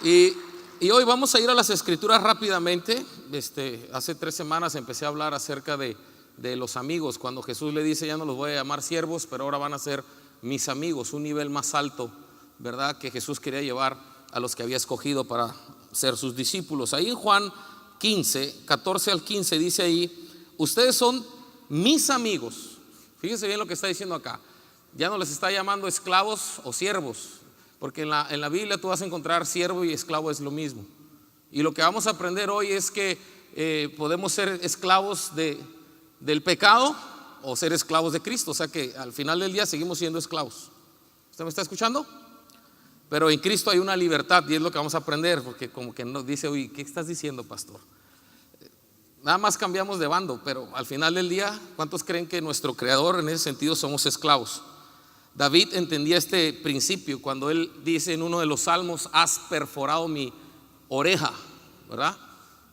Y, y hoy vamos a ir a las escrituras rápidamente. Hace 3 semanas empecé a hablar acerca de los amigos, cuando Jesús le dice: ya no los voy a llamar siervos, pero ahora van a ser mis amigos. Un nivel más alto, ¿verdad?, que Jesús quería llevar a los que había escogido para ser sus discípulos. Ahí en Juan 15, 14 al 15 dice ahí: ustedes son mis amigos. Fíjense bien lo que está diciendo acá. Ya no les está llamando esclavos o siervos, porque en la Biblia tú vas a encontrar siervo y esclavo es lo mismo. Y lo que vamos a aprender hoy es que podemos ser esclavos del pecado o ser esclavos de Cristo. O sea que al final del día seguimos siendo esclavos. ¿Usted me está escuchando? Pero en Cristo hay una libertad, y es lo que vamos a aprender, porque como que nos dice: uy, ¿qué estás diciendo, pastor? Nada más cambiamos de bando, pero al final del día, ¿cuántos creen que nuestro creador en ese sentido somos esclavos? David entendía este principio cuando él dice en uno de los salmos: has perforado mi oreja, ¿verdad?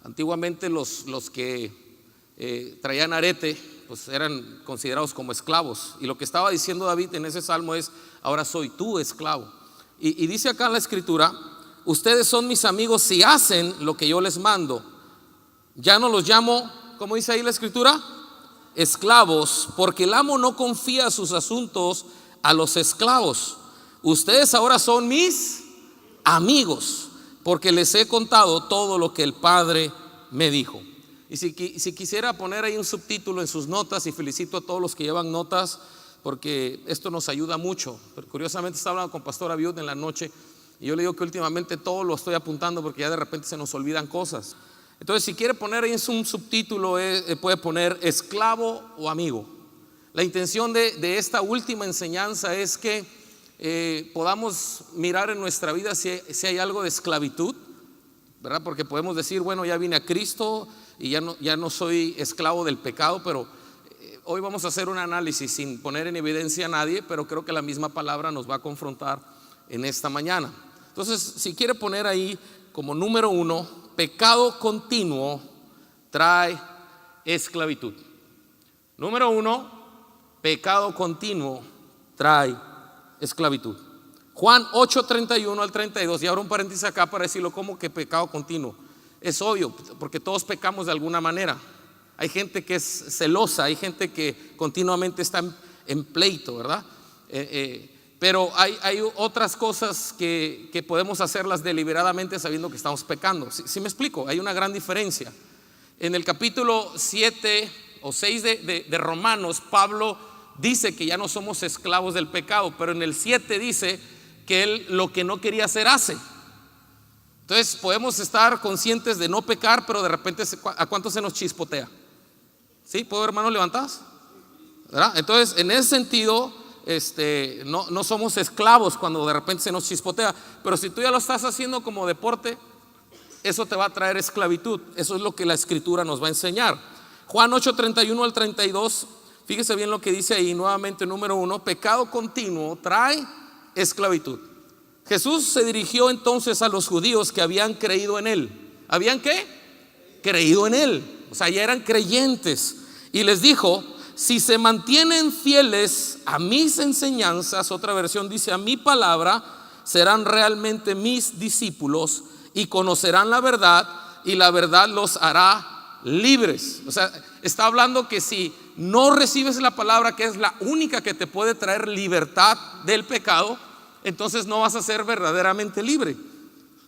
Antiguamente los que traían arete pues eran considerados como esclavos, y lo que estaba diciendo David en ese salmo es: ahora soy tu esclavo. Y dice acá en la escritura: ustedes son mis amigos si hacen lo que yo les mando. Ya no los llamo, ¿cómo dice ahí la escritura? Esclavos, porque el amo no confía sus asuntos a los esclavos. Ustedes ahora son mis amigos, porque les he contado todo lo que el Padre me dijo. Y si quisiera poner ahí un subtítulo en sus notas, y felicito a todos los que llevan notas, porque esto nos ayuda mucho. Pero curiosamente estaba hablando con Pastor Abiud en la noche, y yo le digo que últimamente todo lo estoy apuntando porque ya de repente se nos olvidan cosas. Entonces, si quiere poner ahí un subtítulo, puede poner esclavo o amigo. La intención de esta última enseñanza es que podamos mirar en nuestra vida si hay algo de esclavitud, ¿verdad? Porque podemos decir: bueno, ya vine a Cristo y ya no soy esclavo del pecado. Pero hoy vamos a hacer un análisis sin poner en evidencia a nadie, pero creo que la misma palabra nos va a confrontar en esta mañana. Entonces, si quiere poner ahí como número 1: pecado continuo trae esclavitud. Número 1: pecado continuo trae esclavitud. Juan 8, 31 al 32. Y abro un paréntesis acá para decirlo: como que pecado continuo. Es obvio, porque todos pecamos de alguna manera. Hay gente que es celosa, hay gente que continuamente está en pleito, ¿verdad? Pero hay otras cosas que podemos hacerlas deliberadamente sabiendo que estamos pecando. ¿Sí me explico? Hay una gran diferencia. En el capítulo 7 o 6 de Romanos, Pablo dice que ya no somos esclavos del pecado, pero en el 7 dice que él lo que no quería hacer hace. Entonces podemos estar conscientes de no pecar, pero de repente ¿a cuánto se nos chispotea? ¿Sí? ¿Puedo ver manos levantadas? ¿Verdad? Entonces, en ese sentido, no somos esclavos cuando de repente se nos chispotea. Pero si tú ya lo estás haciendo como deporte, eso te va a traer esclavitud. Eso es lo que la escritura nos va a enseñar. Juan 8, 31 al 32. Fíjese bien lo que dice ahí nuevamente. Número 1: pecado continuo trae esclavitud. Jesús se dirigió entonces a los judíos que habían creído en él. ¿Habían qué? Creído en él. O sea, ya eran creyentes. Y les dijo: si se mantienen fieles a mis enseñanzas, otra versión dice a mi palabra, serán realmente mis discípulos y conocerán la verdad, y la verdad los hará libres. O sea, está hablando que si no recibes la palabra, que es la única que te puede traer libertad del pecado, entonces no vas a ser verdaderamente libre.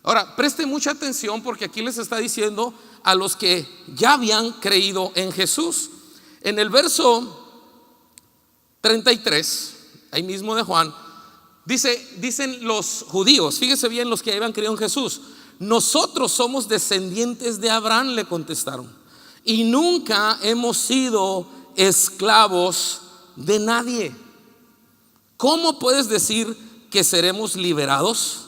Ahora, preste mucha atención, porque aquí les está diciendo a los que ya habían creído en Jesús. En el verso 33, ahí mismo de Juan, dicen los judíos, fíjese bien, los que habían creído en Jesús: nosotros somos descendientes de Abraham, le contestaron, y nunca hemos sido esclavos de nadie. ¿Cómo puedes decir que seremos liberados?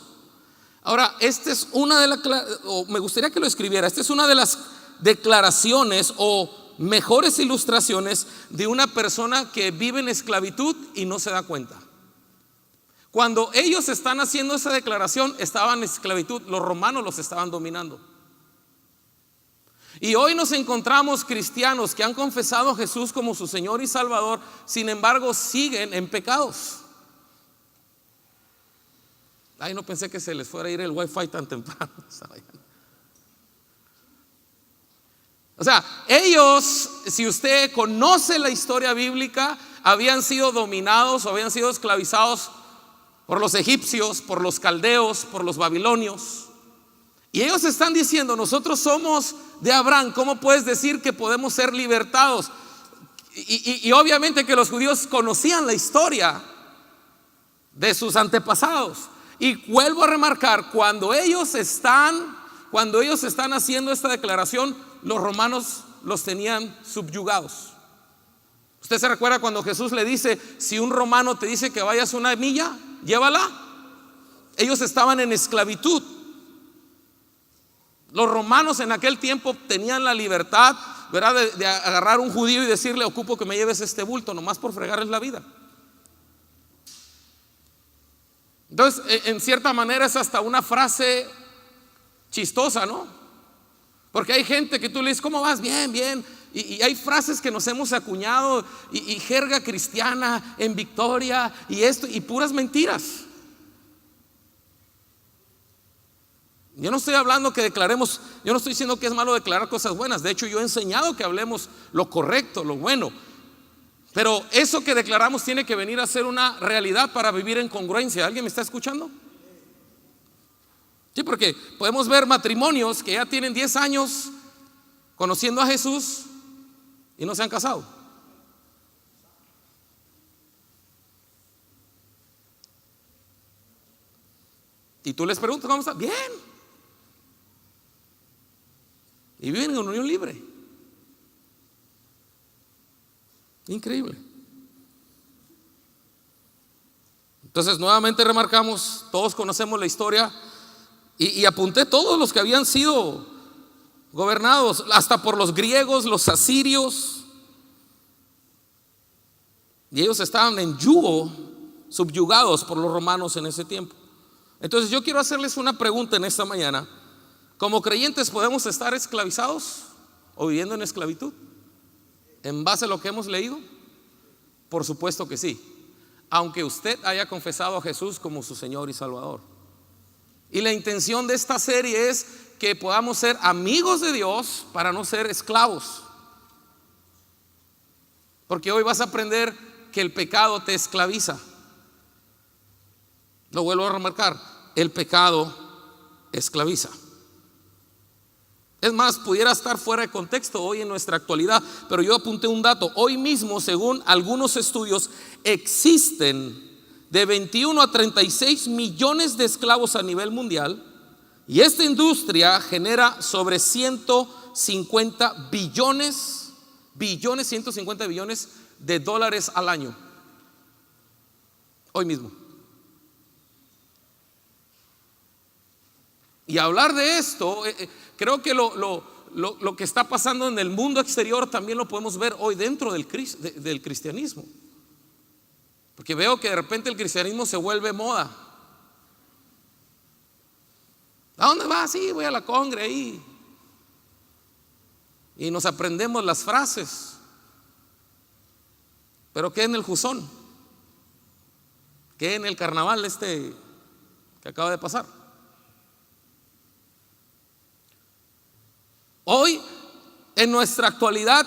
Ahora, esta es me gustaría que lo escribiera. Esta es una de las declaraciones o mejores ilustraciones de una persona que vive en esclavitud y no se da cuenta. Cuando ellos están haciendo esa declaración, estaban en esclavitud. Los romanos los estaban dominando. Y hoy nos encontramos cristianos que han confesado a Jesús como su Señor y Salvador, sin embargo siguen en pecados. Ay, no pensé que se les fuera a ir el wifi tan temprano. O sea, ellos, si usted conoce la historia bíblica, habían sido dominados o habían sido esclavizados por los egipcios, por los caldeos, por los babilonios. Y ellos están diciendo: nosotros somos de Abraham, ¿cómo puedes decir que podemos ser libertados? Y obviamente que los judíos conocían la historia de sus antepasados. Y vuelvo a remarcar, cuando ellos están haciendo esta declaración, los romanos los tenían subyugados. ¿Usted se recuerda cuando Jesús le dice: si un romano te dice que vayas una milla, llévala? Ellos estaban en esclavitud. Los romanos en aquel tiempo tenían la libertad, ¿verdad?, de agarrar a un judío y decirle: ocupo que me lleves este bulto, nomás por fregarles la vida. Entonces, en cierta manera es hasta una frase chistosa, ¿no? Porque hay gente que tú le dices: ¿cómo vas? Bien, bien. Y hay frases que nos hemos acuñado y jerga cristiana en victoria y esto, y puras mentiras. Yo no estoy hablando que declaremos, yo no estoy diciendo que es malo declarar cosas buenas. De hecho, yo he enseñado que hablemos lo correcto, lo bueno. Pero eso que declaramos tiene que venir a ser una realidad para vivir en congruencia. ¿Alguien me está escuchando? Sí, porque podemos ver matrimonios que ya tienen 10 años conociendo a Jesús y no se han casado. Y tú les preguntas: ¿cómo está? Bien. Y viven en unión libre. Increíble. Entonces, nuevamente remarcamos, todos conocemos la historia, y apunté todos los que habían sido gobernados, hasta por los griegos, los asirios, y ellos estaban en yugo, subyugados por los romanos en ese tiempo. Entonces, yo quiero hacerles una pregunta en esta mañana. ¿Como creyentes podemos estar esclavizados o viviendo en esclavitud en base a lo que hemos leído? Por supuesto que sí, aunque usted haya confesado a Jesús como su Señor y Salvador. Y la intención de esta serie es que podamos ser amigos de Dios para no ser esclavos. Porque hoy vas a aprender que el pecado te esclaviza. Lo vuelvo a remarcar: el pecado esclaviza. Es más, pudiera estar fuera de contexto hoy en nuestra actualidad, pero yo apunté un dato. Hoy mismo, según algunos estudios, existen de 21 a 36 millones de esclavos a nivel mundial, y esta industria genera sobre 150 billones de dólares al año. Hoy mismo. Y hablar de esto, creo que lo que está pasando en el mundo exterior también lo podemos ver hoy dentro del cristianismo. Porque veo que de repente el cristianismo se vuelve moda. ¿A dónde vas? Sí, voy a la congre ahí. Y nos aprendemos las frases. Pero ¿qué en el Jusón? ¿Qué en el carnaval que acaba de pasar? Hoy, en nuestra actualidad,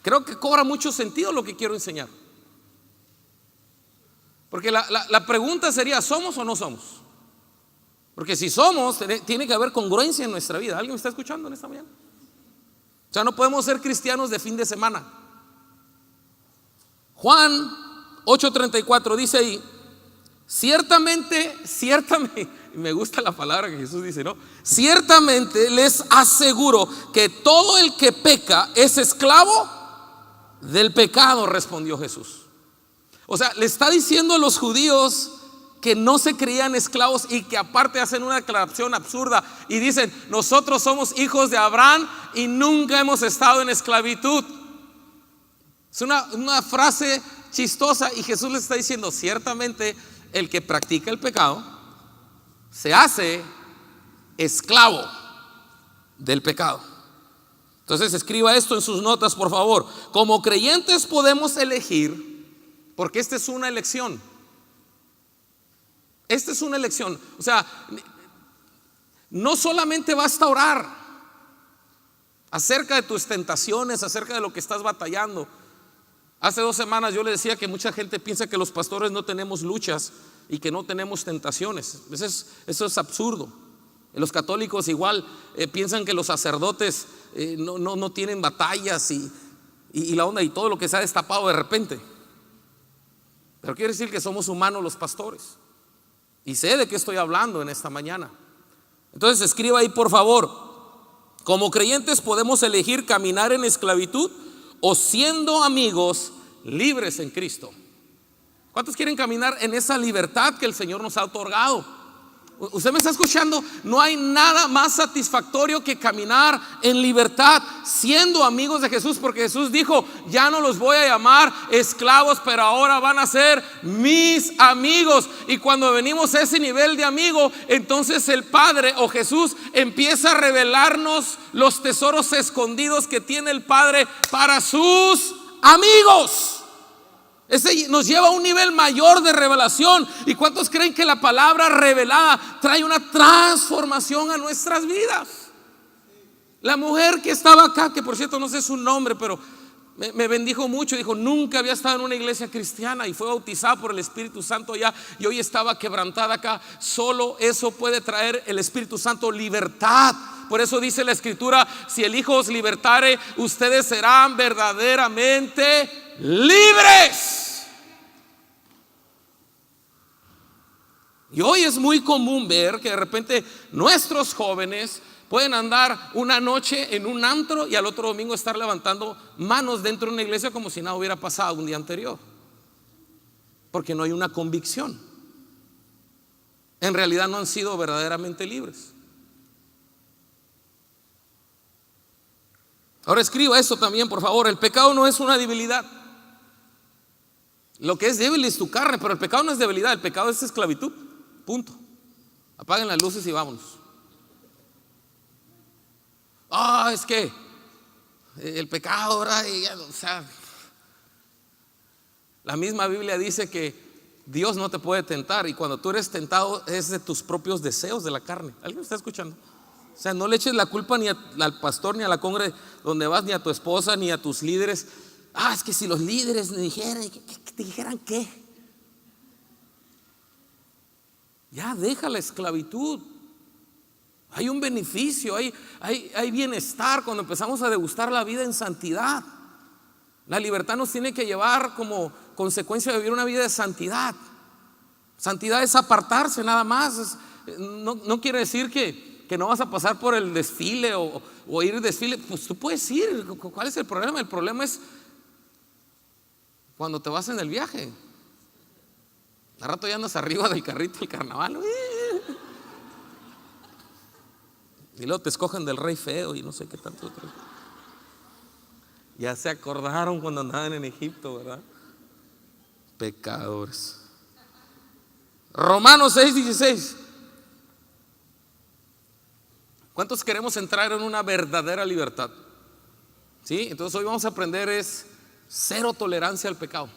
creo que cobra mucho sentido lo que quiero enseñar. Porque la pregunta sería: ¿somos o no somos? Porque si somos, tiene que haber congruencia en nuestra vida. ¿Alguien me está escuchando en esta mañana? O sea, no podemos ser cristianos de fin de semana. Juan 8:34 dice ahí: ciertamente, me gusta la palabra que Jesús dice, ¿no? Ciertamente les aseguro que todo el que peca es esclavo del pecado, respondió Jesús. O sea, le está diciendo a los judíos que no se creían esclavos y que aparte hacen una declaración absurda y dicen: nosotros somos hijos de Abraham y nunca hemos estado en esclavitud. Es una frase chistosa, y Jesús les está diciendo: ciertamente el que practica el pecado se hace esclavo del pecado. Entonces escriba esto en sus notas, por favor. Como creyentes podemos elegir, porque esta es una elección. Esta es una elección. O sea, no solamente basta orar acerca de tus tentaciones, acerca de lo que estás batallando. Hace 2 semanas yo le decía que mucha gente piensa que los pastores no tenemos luchas y que no tenemos tentaciones. Eso es absurdo. Los católicos igual piensan que los sacerdotes no tienen batallas y la onda y todo lo que se ha destapado de repente. Pero quiere decir que somos humanos los pastores. Y sé de qué estoy hablando en esta mañana. Entonces escriba ahí por favor: como creyentes podemos elegir caminar en esclavitud o siendo amigos libres en Cristo. ¿Cuántos quieren caminar en esa libertad que el Señor nos ha otorgado? ¿Usted me está escuchando? No hay nada más satisfactorio que caminar en libertad siendo amigos de Jesús, porque Jesús dijo: ya no los voy a llamar esclavos, pero ahora van a ser mis amigos. Y cuando venimos a ese nivel de amigo, entonces el Padre o Jesús empieza a revelarnos los tesoros escondidos que tiene el Padre para sus amigos. Ese nos lleva a un nivel mayor de revelación. ¿Y cuántos creen que la palabra revelada trae una transformación a nuestras vidas? La mujer que estaba acá, que por cierto no sé su nombre, pero me bendijo mucho. Dijo: nunca había estado en una iglesia cristiana y fue bautizada por el Espíritu Santo allá, y hoy estaba quebrantada acá. Solo eso puede traer el Espíritu Santo, libertad. Por eso dice la Escritura: si el Hijo os libertare, ustedes serán verdaderamente libres. Y hoy es muy común ver que de repente nuestros jóvenes pueden andar una noche en un antro y al otro domingo estar levantando manos dentro de una iglesia como si nada hubiera pasado un día anterior, porque no hay una convicción. En realidad no han sido verdaderamente libres. Ahora escriba eso también por favor: el pecado no es una debilidad. Lo que es débil es tu carne, pero el pecado no es debilidad, el pecado es esclavitud. Punto. Apaguen las luces y vámonos. Es que el pecado, ¿verdad? O sea, la misma Biblia dice que Dios no te puede tentar, y cuando tú eres tentado es de tus propios deseos de la carne. ¿Alguien me está escuchando? O sea, no le eches la culpa ni al pastor, ni a la congre donde vas, ni a tu esposa, ni a tus líderes. Es que si los líderes me dijeran, ¿que te dijeran qué? Ya deja la esclavitud. Hay un beneficio, hay bienestar cuando empezamos a degustar la vida en santidad. La libertad nos tiene que llevar como consecuencia de vivir una vida de santidad. Santidad es apartarse nada más. No quiere decir que no vas a pasar por el desfile o ir al desfile. Pues tú puedes ir. ¿Cuál es el problema? El problema es cuando te vas en el viaje. Al rato ya andas arriba del carrito del carnaval. Y luego te escogen del rey feo y no sé qué tanto. Ya se acordaron cuando andaban en Egipto, ¿verdad? Pecadores. Romanos 6:16. ¿Cuántos queremos entrar en una verdadera libertad? ¿Sí? Entonces hoy vamos a aprender es cero tolerancia al pecado.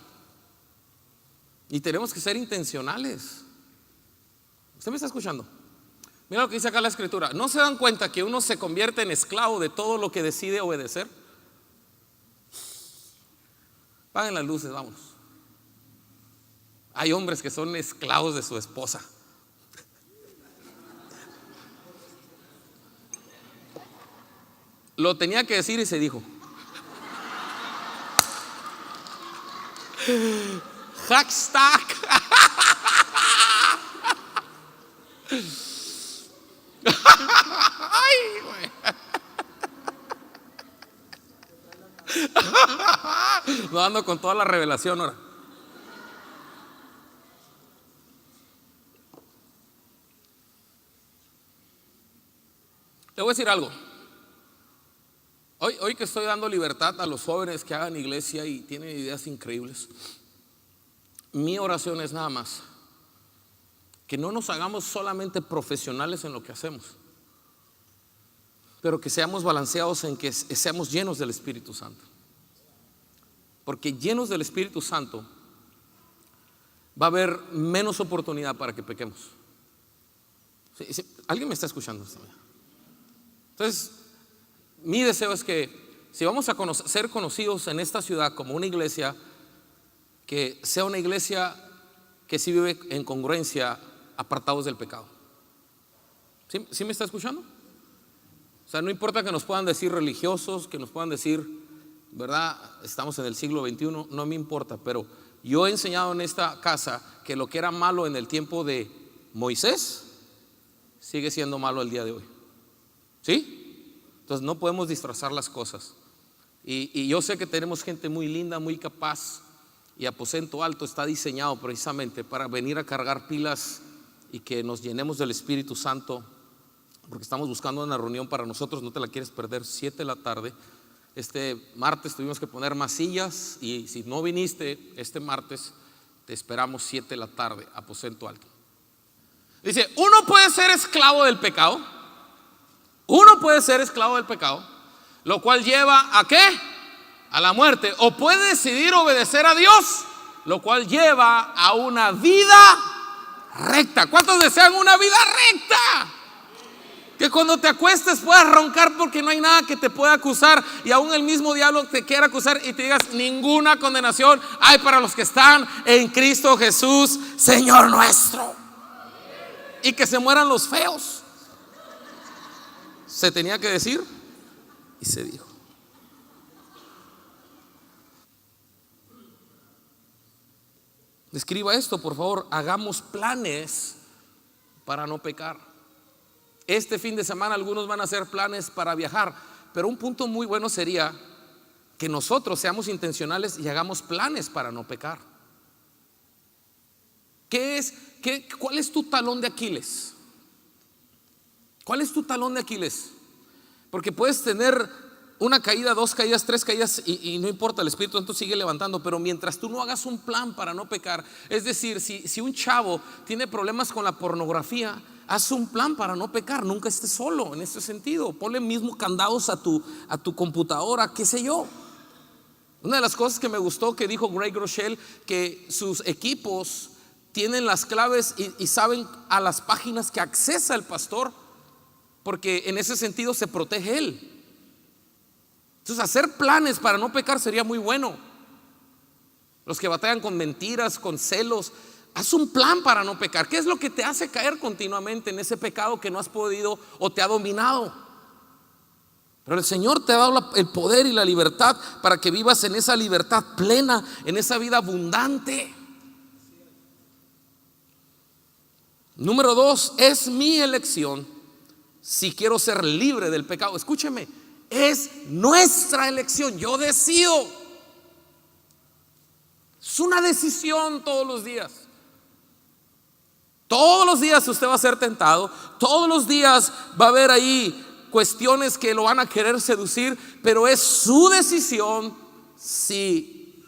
Y tenemos que ser intencionales. ¿Usted me está escuchando? Mira lo que dice acá la Escritura. ¿No se dan cuenta que uno se convierte en esclavo de todo lo que decide obedecer? Apaguen las luces, vamos. Hay hombres que son esclavos de su esposa. Lo tenía que decir y se dijo. Hashtag. Ay, güey. No ando con toda la revelación ahora. Le voy a decir algo. Hoy que estoy dando libertad a los jóvenes que hagan iglesia y tienen ideas increíbles, mi oración es nada más que no nos hagamos solamente profesionales en lo que hacemos, pero que seamos balanceados en que seamos llenos del Espíritu Santo. Porque llenos del Espíritu Santo va a haber menos oportunidad para que pequemos. ¿Alguien me está escuchando? Entonces, mi deseo es que si vamos a ser conocidos en esta ciudad como una iglesia, que sea una iglesia que sí vive en congruencia, apartados del pecado. ¿Sí me está escuchando? O sea, no importa que nos puedan decir religiosos, que nos puedan decir, ¿verdad? Estamos en el siglo XXI, no me importa, pero yo he enseñado en esta casa que lo que era malo en el tiempo de Moisés sigue siendo malo el día de hoy. ¿Sí? Entonces no podemos disfrazar las cosas. Y yo sé que tenemos gente muy linda, muy capaz, y Aposento Alto está diseñado precisamente para venir a cargar pilas y que nos llenemos del Espíritu Santo, porque estamos buscando una reunión para nosotros. No te la quieres perder, 7 de la tarde. Este martes tuvimos que poner más sillas, y si no viniste este martes, te esperamos 7 de la tarde, Aposento Alto. Dice, uno puede ser esclavo del pecado. Uno puede ser esclavo del pecado, lo cual lleva ¿a qué? A la muerte. O puede decidir obedecer a Dios, lo cual lleva a una vida recta. ¿Cuántos desean una vida recta? Que cuando te acuestes puedas roncar porque no hay nada que te pueda acusar, y aún el mismo diablo te quiera acusar y te digas, ninguna condenación hay para los que están en Cristo Jesús, Señor nuestro. Y que se mueran los feos. Se tenía que decir y se dijo. Escriba esto, por favor. Hagamos planes para no pecar. Este fin de semana algunos van a hacer planes para viajar, pero un punto muy bueno sería que nosotros seamos intencionales y hagamos planes para no pecar. ¿Cuál es tu talón de Aquiles? ¿Cuál es tu talón de Aquiles? Porque puedes tener una caída, 2 caídas, 3 caídas y no importa, el Espíritu Santo sigue levantando. Pero mientras tú no hagas un plan para no pecar, es decir, si un chavo tiene problemas con la pornografía, haz un plan para no pecar. Nunca estés solo en ese sentido. Ponle mismo candados a tu computadora, qué sé yo. Una de las cosas que me gustó que dijo Greg Rochelle, que sus equipos tienen las claves y saben a las páginas que accesa el pastor, porque en ese sentido se protege él. Entonces hacer planes para no pecar sería muy bueno. Los que batallan con mentiras, con celos, haz un plan para no pecar. ¿Qué es lo que te hace caer continuamente en ese pecado que no has podido o te ha dominado? Pero el Señor te ha dado el poder y la libertad para que vivas en esa libertad plena, en esa vida abundante. Número 2, es mi elección si quiero ser libre del pecado. Escúcheme, es nuestra elección. Yo decido. Es una decisión todos los días. Todos los días usted va a ser tentado. Todos los días va a haber ahí cuestiones que lo van a querer seducir, pero es su decisión si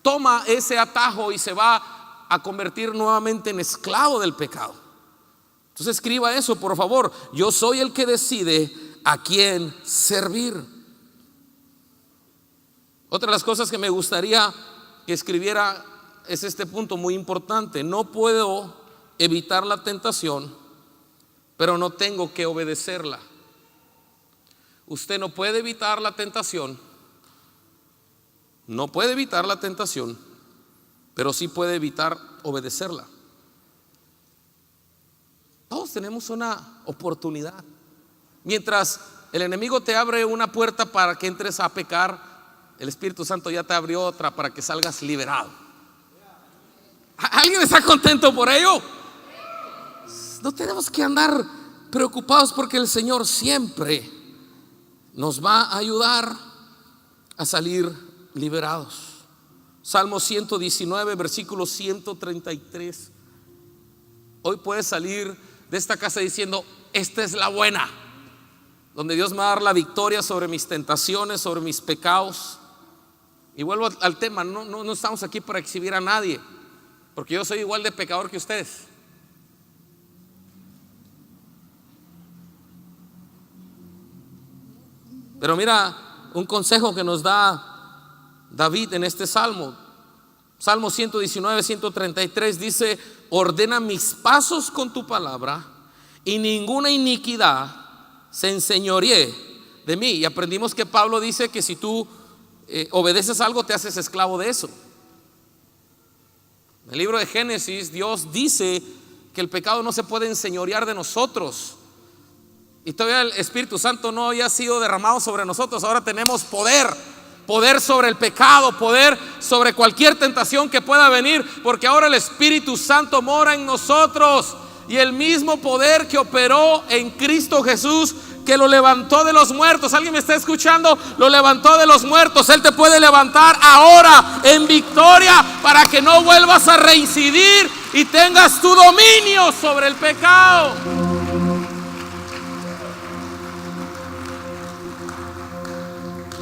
toma ese atajo y se va a convertir nuevamente en esclavo del pecado. Entonces escriba eso, por favor. Yo soy el que decide a quién servir. Otra de las cosas que me gustaría que escribiera es este punto muy importante. No puedo evitar la tentación, pero no tengo que obedecerla. Usted no puede evitar la tentación. No puede evitar la tentación, pero sí puede evitar obedecerla. Todos tenemos una oportunidad. Mientras el enemigo te abre una puerta para que entres a pecar, el Espíritu Santo ya te abrió otra para que salgas liberado. ¿Alguien está contento por ello? No tenemos que andar preocupados, porque el Señor siempre nos va a ayudar a salir liberados. Salmo 119, versículo 133. Hoy puedes salir de esta casa diciendo: esta es la buena, donde Dios me va a dar la victoria sobre mis tentaciones, sobre mis pecados. Y vuelvo al tema, no estamos aquí para exhibir a nadie, porque yo soy igual de pecador que ustedes. Pero mira un consejo que nos da David en este salmo. Salmo 119, 133 dice: ordena mis pasos con tu palabra, y ninguna iniquidad se enseñoree de mí. Y aprendimos que Pablo dice que si tú obedeces algo, te haces esclavo de eso. En el libro de Génesis, Dios dice que el pecado no se puede enseñorear de nosotros. Y todavía el Espíritu Santo no había sido derramado sobre nosotros. Ahora tenemos poder sobre el pecado, poder sobre cualquier tentación que pueda venir, porque ahora el Espíritu Santo mora en nosotros. Y el mismo poder que operó en Cristo Jesús, que lo levantó de los muertos, ¿alguien me está escuchando? Lo levantó de los muertos. Él te puede levantar ahora en victoria, para que no vuelvas a reincidir y tengas tu dominio sobre el pecado.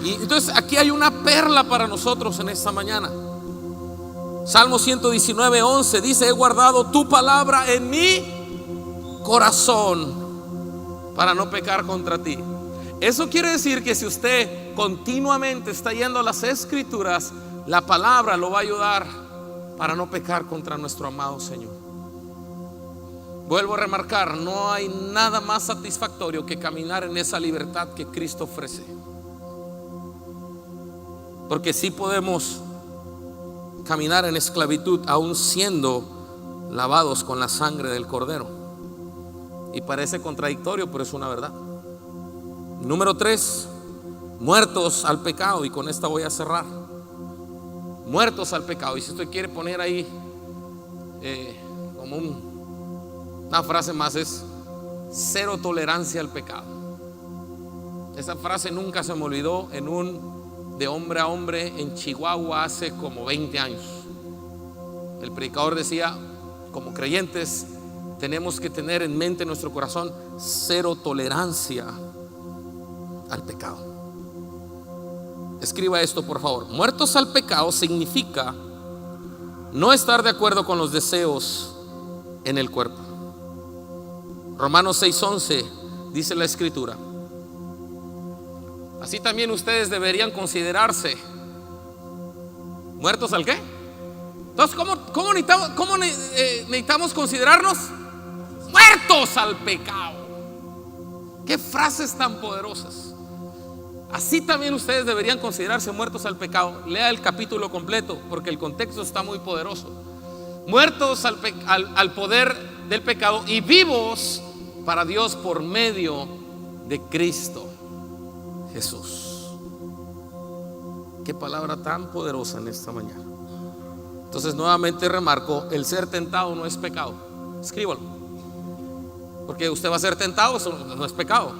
Y entonces aquí hay una perla para nosotros en esta mañana. Salmo 119, 11 dice: he guardado tu palabra en mi corazón para no pecar contra ti. Eso quiere decir que si usted continuamente está yendo a las Escrituras, la palabra lo va a ayudar para no pecar contra nuestro amado Señor. Vuelvo a remarcar, no hay nada más satisfactorio que caminar en esa libertad que Cristo ofrece. Porque sí podemos caminar en esclavitud aún siendo lavados con la sangre del Cordero. Y parece contradictorio, pero es una verdad. Número 3, muertos al pecado. Y con esta voy a cerrar. Muertos al pecado. Y si usted quiere poner ahí como una frase más, es cero tolerancia al pecado. Esa frase nunca se me olvidó en un de hombre a hombre en Chihuahua hace como 20 años. El predicador decía: como creyentes tenemos que tener en mente, en nuestro corazón, cero tolerancia al pecado. Escriba esto, por favor. Muertos al pecado significa no estar de acuerdo con los deseos en el cuerpo. Romanos 6:11 dice la Escritura: así también ustedes deberían considerarse muertos al ¿qué? Entonces, ¿cómo necesitamos considerarnos? Muertos al pecado. Qué frases tan poderosas. Así también ustedes deberían considerarse muertos al pecado. Lea el capítulo completo, porque el contexto está muy poderoso. Muertos al poder del pecado y vivos para Dios por medio de Cristo Jesús. Qué palabra tan poderosa en esta mañana. Entonces nuevamente remarco, el ser tentado no es pecado. Escríbalo, porque usted va a ser tentado, eso no es pecado.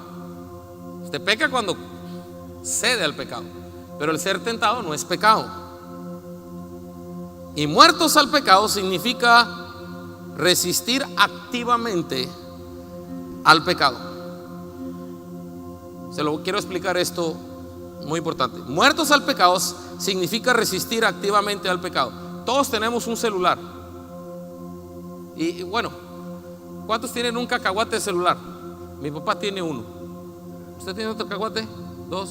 Usted peca cuando cede al pecado, pero el ser tentado no es pecado. Y muertos al pecado significa resistir activamente al pecado. Se lo quiero explicar esto, muy importante. Muertos al pecado significa resistir activamente al pecado. Todos tenemos un celular. Y bueno, ¿cuántos tienen un cacahuate de celular? Mi papá tiene uno. ¿Usted tiene otro cacahuate? 2.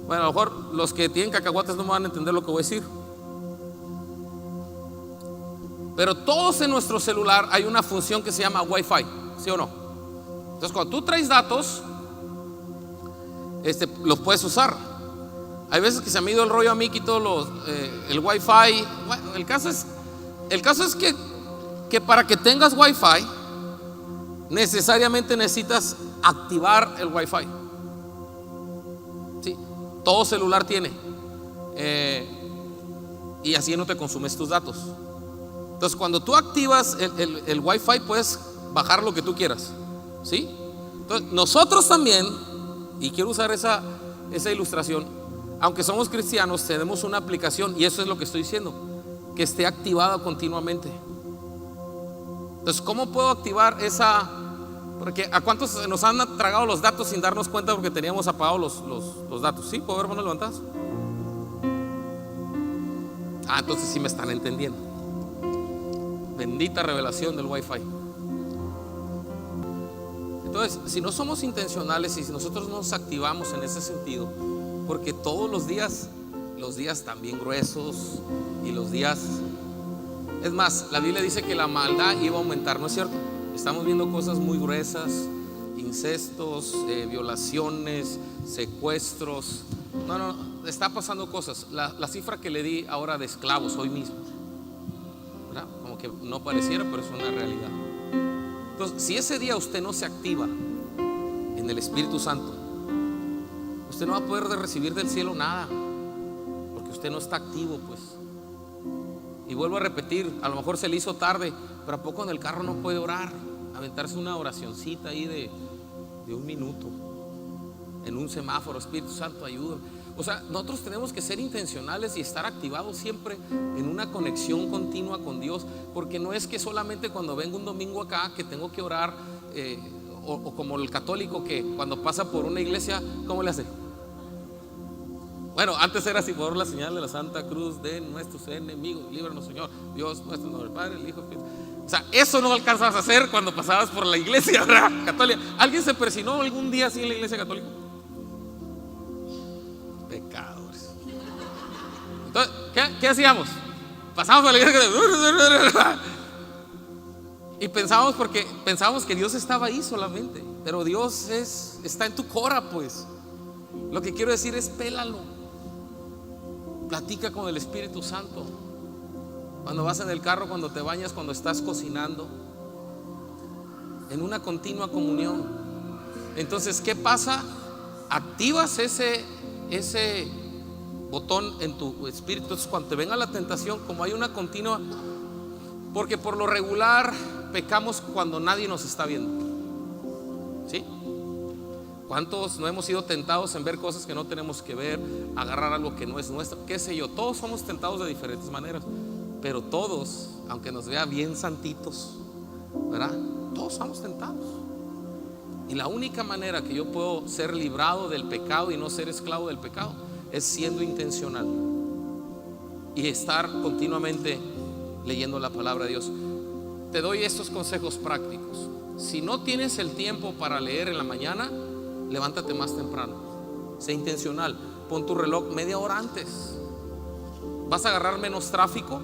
Bueno, a lo mejor los que tienen cacahuates no me van a entender lo que voy a decir. Pero todos en nuestro celular hay una función que se llama Wi-Fi, ¿sí o no? Entonces cuando tú traes datos, los puedes usar. Hay veces que se me ha ido el rollo a mí, quito el Wi-Fi. Bueno, el caso es que para que tengas Wi-Fi necesariamente necesitas activar el Wi-Fi. Sí, todo celular tiene. Y así no te consumes tus datos. Entonces cuando tú activas el Wi-Fi, puedes bajar lo que tú quieras. ¿Sí? Entonces nosotros también, y quiero usar esa ilustración, aunque somos cristianos, tenemos una aplicación, y eso es lo que estoy diciendo, que esté activada continuamente. Entonces, ¿cómo puedo activar esa? Porque ¿a cuántos nos han tragado los datos sin darnos cuenta porque teníamos apagados los datos? ¿Sí? ¿Puedo ver manos levantadas? Entonces sí me están entendiendo. Bendita revelación del Wi-Fi. Entonces, si no somos intencionales y si nosotros nos activamos en ese sentido, porque todos los días también gruesos y los días Es más, la Biblia dice que la maldad iba a aumentar, ¿no es cierto? Estamos viendo cosas muy gruesas, incestos, violaciones, secuestros. No, está pasando cosas. La cifra que le di ahora de esclavos hoy mismo, ¿verdad? Como que no pareciera, pero es una realidad. Entonces, si ese día usted no se activa en el Espíritu Santo, usted no va a poder recibir del cielo nada, porque usted no está activo, pues. Y vuelvo a repetir, a lo mejor se le hizo tarde, pero ¿a poco en el carro no puede orar? Aventarse una oracioncita ahí de un minuto, en un semáforo. Espíritu Santo, ayuda. O sea, nosotros tenemos que ser intencionales y estar activados siempre en una conexión continua con Dios, porque no es que solamente cuando vengo un domingo acá que tengo que orar, o como el católico que cuando pasa por una iglesia, ¿cómo le hace? Bueno, antes era así, por la señal de la Santa Cruz de nuestros enemigos, líbranos, Señor, Dios nuestro, nombre del Padre, el Hijo, el Espíritu. O sea, eso no alcanzabas a hacer cuando pasabas por la iglesia, ¿verdad? Católica. ¿Alguien se persinó algún día así en la iglesia católica? Pecadores. Entonces, ¿qué hacíamos? Pasamos por la iglesia y pensábamos que Dios estaba ahí solamente, pero Dios está en tu cora, pues. Lo que quiero decir es, pélalo. Platica con el Espíritu Santo. Cuando vas en el carro, cuando te bañas, cuando estás cocinando, en una continua comunión. Entonces, ¿qué pasa? Activas ese botón en tu espíritu. Entonces, cuando te venga la tentación, como hay una continua, porque por lo regular pecamos cuando nadie nos está viendo, ¿sí? ¿Cuántos no hemos sido tentados en ver cosas que no tenemos que ver, agarrar algo que no es nuestro? Qué sé yo, todos somos tentados de diferentes maneras, pero todos, aunque nos vea bien santitos, ¿verdad? Todos somos tentados. Y la única manera que yo puedo ser librado del pecado y no ser esclavo del pecado es siendo intencional y estar continuamente leyendo la palabra de Dios. Te doy estos consejos prácticos. Si no tienes el tiempo para leer en la mañana, levántate más temprano. Sé intencional. Pon tu reloj media hora antes. Vas a agarrar menos tráfico.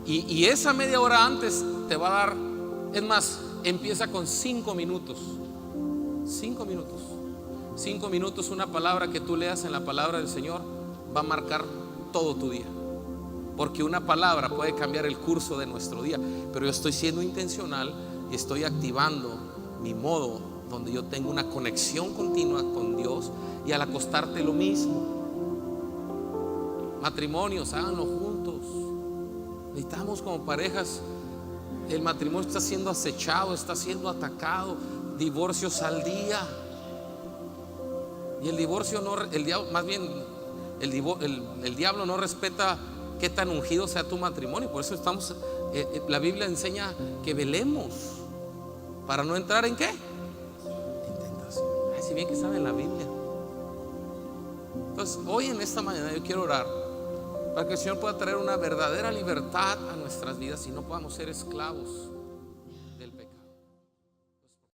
Y esa media hora antes te va a dar. Es más, empieza con 5 minutos. 5 minutos. 5 minutos, una palabra que tú leas en la palabra del Señor va a marcar todo tu día. Porque una palabra puede cambiar el curso de nuestro día. Pero yo estoy siendo intencional y estoy activando mi modo donde yo tengo una conexión continua con Dios. Y al acostarte lo mismo. Matrimonios, háganlo juntos. Necesitamos como parejas. El matrimonio está siendo acechado, está siendo atacado. Divorcios al día. Y el divorcio no, el diablo, más bien el diablo no respeta qué tan ungido sea tu matrimonio. Por eso estamos, la Biblia enseña que velemos para no entrar en ¿qué? Ay, si bien que saben la Biblia. Entonces, hoy en esta mañana yo quiero orar para que el Señor pueda traer una verdadera libertad a nuestras vidas y no podamos ser esclavos